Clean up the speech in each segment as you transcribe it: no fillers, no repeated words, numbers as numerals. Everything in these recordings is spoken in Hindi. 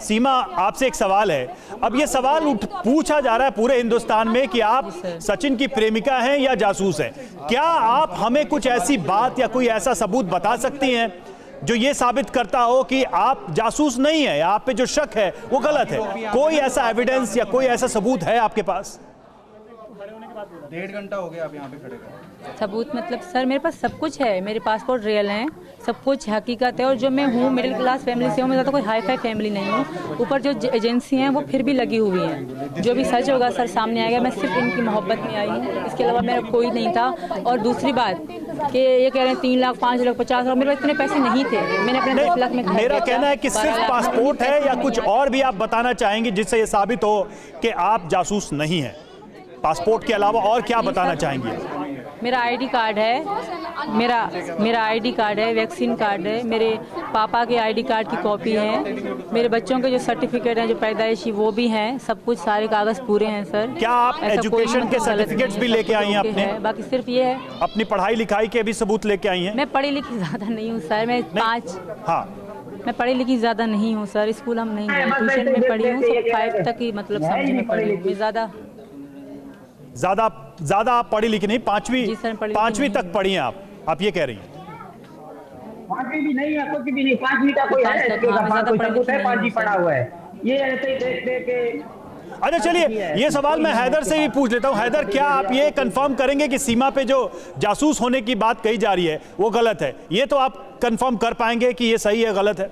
सीमा, आपसे एक सवाल है। अब ये सवाल पूछा जा रहा है पूरे हिंदुस्तान में कि आप सचिन की प्रेमिका हैं या जासूस हैं। क्या आप हमें कुछ ऐसी बात या कोई ऐसा सबूत बता सकती हैं जो ये साबित करता हो कि आप जासूस नहीं है, आप पे जो शक है वो गलत है? कोई ऐसा एविडेंस या कोई ऐसा सबूत है आपके पास? 1.5 घंटा हो गया आप यहाँ पे खड़े हैं। सबूत मतलब सर मेरे पास सब कुछ है, मेरे पासपोर्ट रियल हैं, सब कुछ हकीकत है। और जो मैं हूँ मिडिल क्लास फैमिली से हूँ, मैं ज़्यादा कोई हाई फाई फैमिली नहीं हूँ। ऊपर जो एजेंसी हैं वो फिर भी लगी हुई हैं। जो भी सच होगा सर सामने आएगा। मैं सिर्फ इनकी मोहब्बत में आई हूँ, इसके अलावा मेरा कोई नहीं था। और दूसरी बात कि ये कह रहे हैं 3 लाख 5 लाख 50 लाख, मेरे पास इतने पैसे नहीं थे। मैंने अपने 10 लाख में मेरा कहना है कि सिर्फ पासपोर्ट है या कुछ और भी आप बताना चाहेंगे जिससे ये साबित हो कि आप जासूस नहीं हैं? पासपोर्ट के अलावा और क्या बताना चाहेंगे? मेरा आईडी कार्ड है, मेरा आईडी कार्ड है, वैक्सीन कार्ड है, मेरे पापा के आईडी कार्ड की कॉपी है, मेरे बच्चों के जो सर्टिफिकेट हैं जो पैदाइशी वो भी हैं, सब कुछ सारे कागज पूरे हैं सर। क्या आप एजुकेशन के सर्टिफिकेट्स भी लेके आई हैं अपने? बाकी सिर्फ ये है। अपनी पढ़ाई लिखाई के भी सबूत लेके आई हैं? मैं पढ़ी लिखी ज़्यादा नहीं हूँ सर, मैं मैं पढ़ी लिखी ज़्यादा नहीं हूँ सर। स्कूल हम नहीं गए, ट्यूशन में पढ़ी हूँ, सब 5 तक ही मतलब समझ में पढ़ी हूँ। ज़्यादा आप पढ़ी लिखी नहीं, पांचवी तक पढ़ी हैं आप ये कह रही हैं? 5वीं भी नहीं है, कुछ भी नहीं, 5वीं का कोई है, सबूत है 5वीं पढ़ा हुआ है। ये ऐसे ही देख के। अच्छा चलिए, ये सवाल मैं हैदर से भी पूछ लेता हूं। हैदर, क्या आप ये कंफर्म करेंगे कि सीमा पे जो जासूस होने की बात कही जा रही है वो गलत है? ये तो आप कंफर्म कर पाएंगे कि ये सही है गलत है?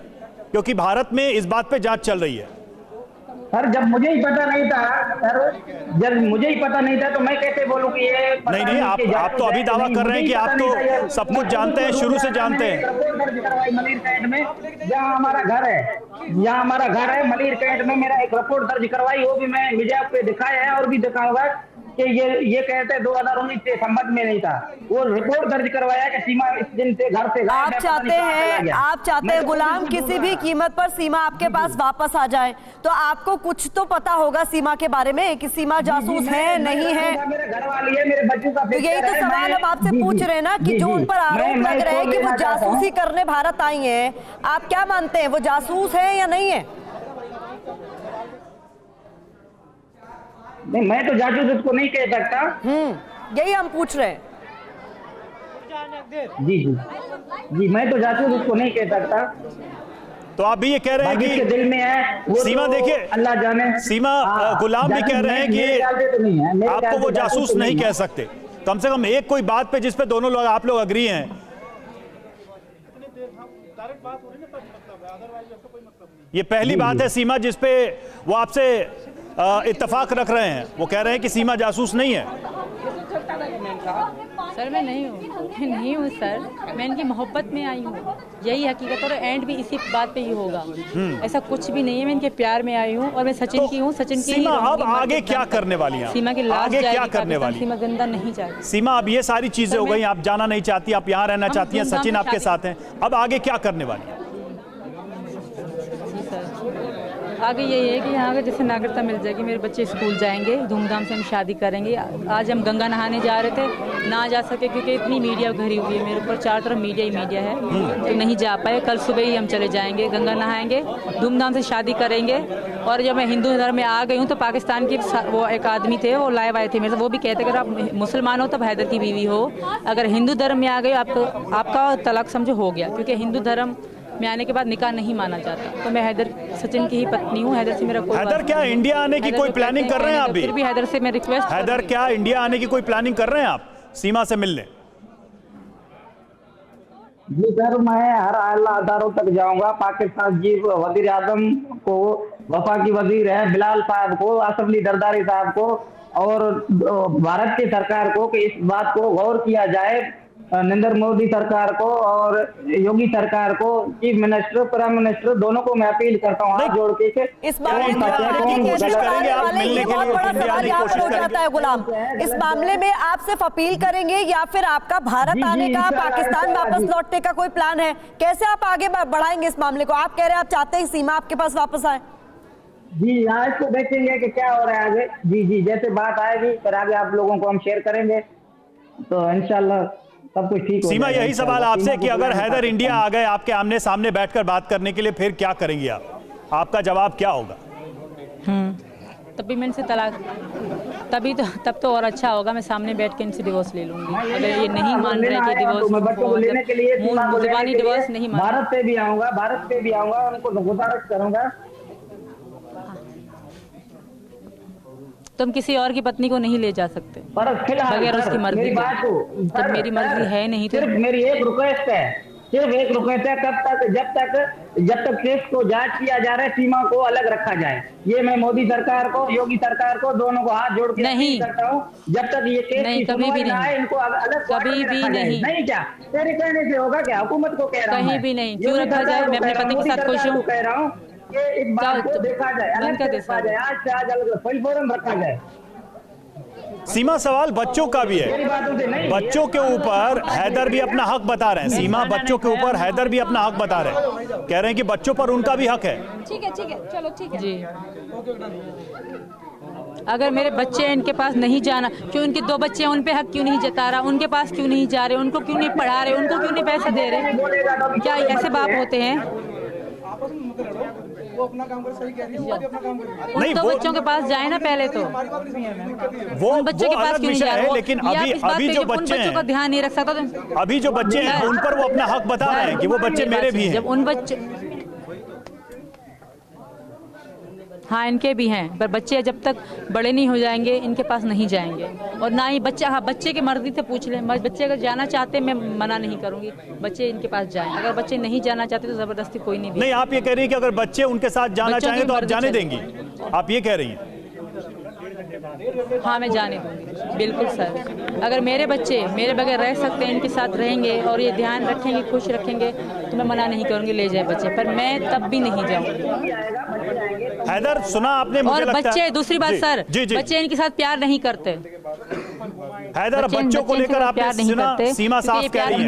क्योंकि भारत में इस बात पे जांच चल रही है। सर जब मुझे ही पता नहीं था तो मैं कैसे बोलूं कि ये नहीं, आप तो अभी दावा कर रहे हैं कि आप तो सब कुछ जानते हैं, शुरू से जानते हैं। मलिर कैंट में जहाँ हमारा घर है मलिर कैंट में मेरा एक रिपोर्ट दर्ज करवाई, वो भी मैं मीडिया पे दिखाया है और भी दिखाऊंगा कि ये कहते हैं 2019 से संबंध में नहीं था। वो रिपोर्ट दर्ज करवाया कि सीमा इस दिन से घर से आप चाहते हैं गुलाम किसी भी कीमत पर सीमा आपके पास वापस आ जाए, तो आपको कुछ तो पता होगा सीमा के बारे में कि सीमा जासूस है नहीं है। मेरे घर वाली है, मेरे बच्चों का तो यही तो सवाल हम आपसे पूछ रहे हैं ना कि जो उन पर आरोप लग रहे हैं कि वो जासूसी करने भारत आई हैं, आप क्या मानते हैं वो जासूस है या नहीं है? नहीं, मैं तो जासूस उसको नहीं कह सकता। यही हम पूछ रहे हैं। जी, मैं तो जासूस उसको नहीं कह सकता। तो आप भी ये कह रहे हैं कि दिल में है वो सीमा, तो देखिए अल्लाह जाने। सीमा, गुलाम भी कह रहे हैं कि आपको वो जासूस नहीं कह सकते। कम से कम एक कोई बात पे जिस पे दोनों लोग आप लोग अग्री हैं। ये पहली बात है सीमा जिस पे वो आपसे इत्तेफाक रख रहे हैं। वो कह रहे हैं कि सीमा जासूस नहीं है। सर मैं नहीं हूँ सर, मैं इनकी मोहब्बत में आई हूँ, यही हकीकत। और एंड भी इसी बात पे ही होगा, ऐसा कुछ भी नहीं है। मैं इनके प्यार में आई हूँ और मैं सचिन की हूँ, सचिन की। सीमा अब आगे क्या करने वाली हैं? सीमा की लाश आगे क्या करने वाली? सीमा जिंदा नहीं चाहती। सीमा अब ये सारी चीजें हो गई, आप जाना नहीं चाहती, आप यहाँ रहना चाहती हैं, सचिन आपके साथ हैं, अब आगे क्या करने वाली है? आगे यही है कि यहाँ के जैसे नागरिकता मिल जाएगी, मेरे बच्चे स्कूल जाएंगे, धूमधाम से हम शादी करेंगे। आज हम गंगा नहाने जा रहे थे, ना जा सके क्योंकि इतनी मीडिया घिरी हुई है, मेरे ऊपर चारों तरफ मीडिया ही मीडिया है, तो नहीं जा पाए। कल सुबह ही हम चले जाएंगे, गंगा नहाएंगे, धूमधाम से शादी करेंगे। और जब मैं हिंदू धर्म में आ गई हूँ तो पाकिस्तान की वो एक आदमी थे, वो लाइव आए थे मेरे से, वो भी कहते अगर आप मुसलमान हो तब हैदर की बीवी हो, अगर हिंदू धर्म में आ गए आपका तलाक समझो हो गया, क्योंकि हिंदू धर्म में आने के बाद निकाह नहीं माना जाता। तो मैं सचिन की ही पत्नी हूँ, हैदर से मेरा कोई। हैदर क्या इंडिया आने की कोई प्लानिंग कर रहे हैं आप भी? फिर भी हैदर से मैं रिक्वेस्ट। हैदर क्या इंडिया आने की कोई प्लानिंग कर रहे हैं आप सीमा से मिलने? जी सर, मैं हर अदारों तक जाऊंगा। पाकिस्तान जी वजीर आजम को, वफाकी वजीर है बिलाल साहब को, आसिफ अली जरदारी साहब को और भारत की सरकार को कि इस बात को गौर किया जाए, नरेंद्र मोदी सरकार को और योगी सरकार को, चीफ मिनिस्टर प्राइम मिनिस्टर दोनों को मैं अपील करता हूँ हाथ जोड़ के। इस मामले गुलाम, इस मामले में आप सिर्फ अपील करेंगे या फिर आपका भारत आने का, पाकिस्तान वापस लौटने का कोई प्लान है? कैसे आप आगे बढ़ाएंगे इस मामले को? आप कह रहे हैं आप चाहते हैं सीमा आपके पास वापस आए। जी आज को देखेंगे कि क्या हो रहा है आगे। जी जैसे बात आएगी फिर आगे आप लोगों को हम शेयर करेंगे, तो इंशाल्लाह सब कुछ ठीक हो। सीमा, यही सवाल आपसे कि अगर हैदर इंडिया आ गए आपके आमने सामने बैठकर बात करने के लिए, फिर क्या करेंगी आप? आपका जवाब क्या होगा? तभी मैं इनसे तलाक, तब तो और अच्छा होगा, मैं सामने बैठ के इनसे डिवोर्स ले लूंगी। अगर ये नहीं मान रहे कि डिवोर्स, मैं बच्चों को लेने के लिए जुबानी डिवोर्स नहीं मान, भारत पे भी आऊंगा, उनको गुजारिश करूंगा। तुम किसी और की पत्नी को नहीं ले जा सकते पर फिलहाल बगैर उसकी मर्जी मेरी के। बात को जब मेरी मर्जी है नहीं तो सिर्फ मेरी एक रिक्वेस्ट है, सिर्फ एक रिक्वेस्ट है, जब तक केस को जांच किया जा रहा है, सीमा को अलग रखा जाए। ये मैं मोदी सरकार को, योगी सरकार को, दोनों को हाथ जोड़ के नहीं करता हूँ। जब तक ये केस नहीं, की कभी सुनवाई भी ना आए, नहीं, इनको अलग कभी भी नहीं, नहीं। क्या तेरे कहने से होगा क्या? हुकूमत को कह रहा हूँ, कहीं भी नहीं। क्यों रखा जाए? मैं अपने पति के साथ खुश हूँ। कह रहा हूँ कि इस बात को देखा जाए, अलग से देखा जाए, आज से आज अलग फुल फोरम रखा जाए। सीमा, सवाल बच्चों का भी है। बच्चों के ऊपर हैदर भी अपना हक बता रहे हैं। सीमा, बच्चों के ऊपर हैदर भी अपना हक बता रहे हैं, कह रहे हैं कि बच्चों पर उनका भी हक है। ठीक है, चलो ठीक है जी। अगर मेरे बच्चे इनके पास नहीं जाना, क्यों इनके 2 बच्चे हैं, उन पे हक क्यों नहीं जता रहा? उनके पास क्यों नहीं जा रहे? उनको क्यों नहीं पढ़ा रहे? उनको क्यों नहीं पैसा दे रहे? क्या ऐसे बाप होते हैं? वो अपना काम कर, सही कह रही है, वो भी अपना काम कर। उन 2 बच्चों के पास जाए ना पहले तो। वो उन बच्चों के पास अलग क्यों नहीं विषय जा है, रहे? लेकिन ये आप अभी इस बात अभी पे जो उन बच्चे बच्चों का हैं, ध्यान नहीं रख सकता तो अभी जो बच्चे हैं उन पर वो अपना हक बता रहे हैं कि वो बच्चे मेरे भी हैं। जब उन बच्चे, हाँ इनके भी हैं, पर बच्चे जब तक बड़े नहीं हो जाएंगे इनके पास नहीं जाएंगे। और ना ही बच्चा, हाँ बच्चे की मर्जी से पूछ लें, बच्चे अगर जाना चाहते हैं मैं मना नहीं करूंगी, बच्चे इनके पास जाएं। अगर बच्चे नहीं जाना चाहते तो जबरदस्ती कोई नहीं। नहीं, आप ये कह रही हैं कि अगर बच्चे उनके साथ जाना बच्चों चाहेंगे की तो आप मर्जी जाने चले। देंगी? आप ये कह रही हैं? हाँ मैं जाने दूंगी, बिल्कुल सर। अगर मेरे बच्चे मेरे बगैर रह सकते हैं, इनके साथ रहेंगे और ये ध्यान रखेंगे, खुश रखेंगे, तो मैं मना नहीं करूंगी, ले जाए बच्चे, पर मैं तब भी नहीं जाऊंगी। हैदर, सुना आपने? मुझे और लगता बच्चे, है दूसरी बात सर, जी जी, बच्चे इनके साथ प्यार नहीं करते। हैदर, बच्चों को लेकर आपने सुना? सीमा साफ कह रही है।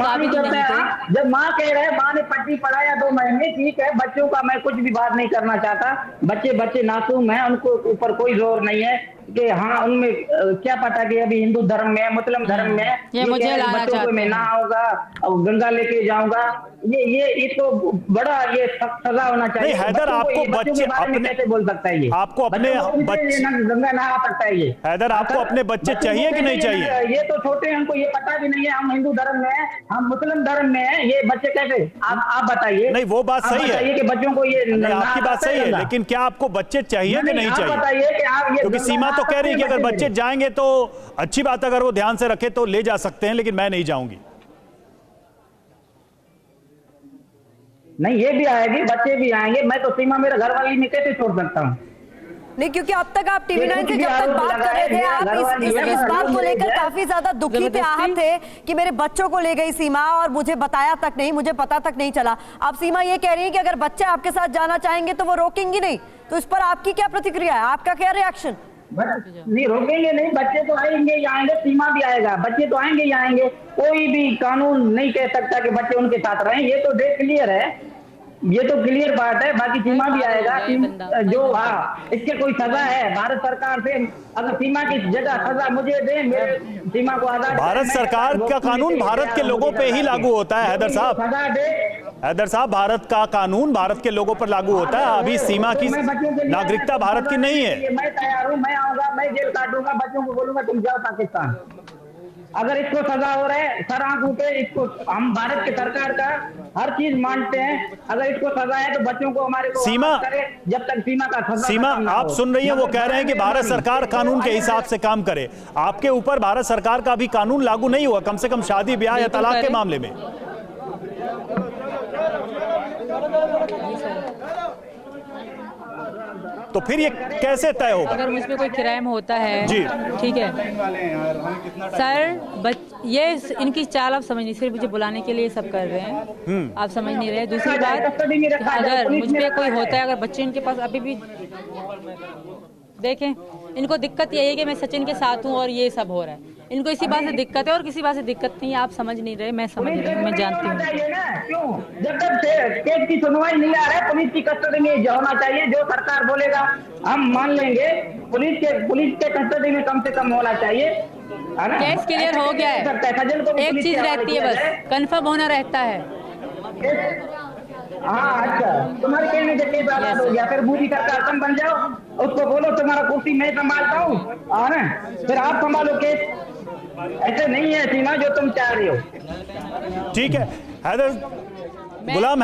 जब माँ कह रहे हैं, माँ ने पट्टी पढ़ाया 2 महीने, ठीक है, बच्चों का मैं कुछ भी बात नहीं करना चाहता। बच्चे मासूम हैं, उनको ऊपर कोई जोर नहीं है कि हाँ उनमें क्या पता कि अभी हिंदू धर्म में है, मुस्लिम धर्म में है, ये मुझे लाना बच्चों को मैं ना होगा और गंगा लेके जाऊंगा, ये तो बड़ा ये सजा होना चाहिए। नहीं हैदर, आपको बच्चे अपने कैसे बोल सकता है? ये आपको अपने बच्चे, गंगा नहा सकता है ये? हैदर, आपको अपने बच्चे चाहिए कि नहीं चाहिए? ये तो छोटे हैं, हमको ये पता भी नहीं है, हम हिंदू धर्म में है, हम मुस्लिम धर्म में है, ये बच्चे कैसे? आप बताइए। नहीं, वो बात सही है कि बच्चों को ये, आपकी बात सही है, लेकिन क्या आपको बच्चे चाहिए कि नहीं चाहिए? बताइए कि आप ये, क्योंकि सीमा तो कह रही है कि अगर बच्चे जाएंगे तो अच्छी बात, अगर वो ध्यान से रखे तो ले जा सकते हैं, लेकिन मैं नहीं जाऊंगी। नहीं, ये भी आएगी, बच्चे भी आएंगे, मैं तो सीमा मेरा घर वाली में कैसे छोड़ सकता हूँ? नहीं, क्योंकि अब तक आप टीवी 9 से जब तक बात कर रहे थे, आप इस बात को लेकर काफी ज्यादा दुखी थे, आहत थे कि मेरे बच्चों को ले गई सीमा और मुझे बताया तक नहीं, मुझे पता तक नहीं चला। अब सीमा ये कह रही है कि अगर बच्चे आपके साथ जाना चाहेंगे तो वो रोकेंगी नहीं, तो इस पर आपकी क्या प्रतिक्रिया है, आपका क्या रिएक्शन? नहीं, रोकेंगे नहीं, बच्चे तो आएंगे ही आएंगे, सीमा भी आएगा, बच्चे तो आएंगे ही आएंगे। कोई भी कानून नहीं कह सकता कि बच्चे उनके साथ रहें, ये तो डेट क्लियर है, ये तो क्लियर बात है। बाकी सीमा भी आएगा, जो हाँ इसके कोई सजा है भारत सरकार से, अगर सीमा की जगह सजा मुझे दे, मेरे सीमा को आजाद। भारत सरकार का कानून भारत के लोगों पे ही लागू होता है हैदर साहब। सजा दे हैदर साहब, भारत का कानून भारत के लोगों पर लागू होता है। अभी सीमा की नागरिकता भारत की नहीं है। मैं तैयार हूँ, मैं आऊंगा, मैं जेल काटूंगा, बच्चों को बोलूंगा तुम जाओ पाकिस्तान। अगर इसको सजा हो रहा है, सर आंख उठे, इसको हम भारत की सरकार का हर चीज मानते हैं, अगर इसको सजा है तो बच्चों को हमारे को सीमा, जब तक सीमा का सजा सीमा आप सुन रही हैं, वो कह रहे हैं कि भारत सरकार कानून के हिसाब से काम करे। आपके ऊपर भारत सरकार का भी कानून लागू नहीं हुआ, कम से कम शादी ब्याह या तलाक के मामले में। तो फिर ये कैसे तय होगा? अगर मुझ पे कोई क्राइम होता है जी, ठीक है सर, ये इनकी चाल आप समझ नहीं, सिर्फ मुझे बुलाने के लिए सब कर रहे हैं, आप समझ नहीं रहे। दूसरी बात, अगर मुझ पे कोई होता है, अगर बच्चे इनके पास अभी भी देखें, इनको दिक्कत यही है कि मैं सचिन के साथ हूँ और ये सब हो रहा है, इनको इसी बात से दिक्कत है और किसी बात से दिक्कत नहीं है। आप समझ नहीं रहे, मैं समझ रही हूँ, मैं जानती हूँ। क्यों? जब तक केस की सुनवाई नहीं आ रहा है, पुलिस की कस्टडी में होना चाहिए, जो सरकार बोलेगा हम मान लेंगे। पुलिस के कस्टडी में कम से कम होना चाहिए, है ना? केस क्लियर हो गया है, एक चीज रहती है बस, कंफर्म होना रहता है। हाँ अच्छा, तुम्हारे कहने से केस आजाद हो गया, फिर मोदी सरकार तुम बन जाओ, उसको बोलो तुम्हारा कुर्सी मैं संभालता हूँ, ना फिर आप संभालो केस। ऐसे नहीं है सीमा जो तुम चाह रहे हो। ठीक है हैदर, गुलाम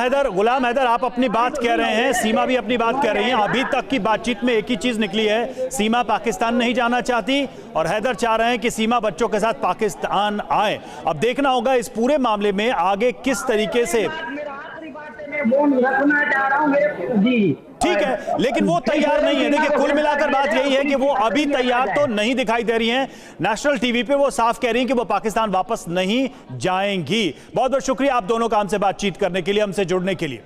हैदर आप अपनी बात कह रहे हैं, सीमा भी अपनी बात कह रही हैं। अभी तक की बातचीत में एक ही चीज निकली है, सीमा पाकिस्तान नहीं जाना चाहती और हैदर चाह रहे हैं कि सीमा बच्चों के साथ पाकिस्तान आए। अब देखना होगा इस पूरे मामले में आगे किस तरीके से। रखना चाह रहा हूँ जी, ठीक है, लेकिन वो तैयार नहीं है। देखिए कुल मिलाकर बात यही है कि वो अभी तैयार तो नहीं दिखाई दे रही हैं। नेशनल टीवी पे वो साफ कह रही हैं कि वो पाकिस्तान वापस नहीं जाएंगी। बहुत बहुत शुक्रिया आप दोनों का हमसे बातचीत करने के लिए, हमसे जुड़ने के लिए।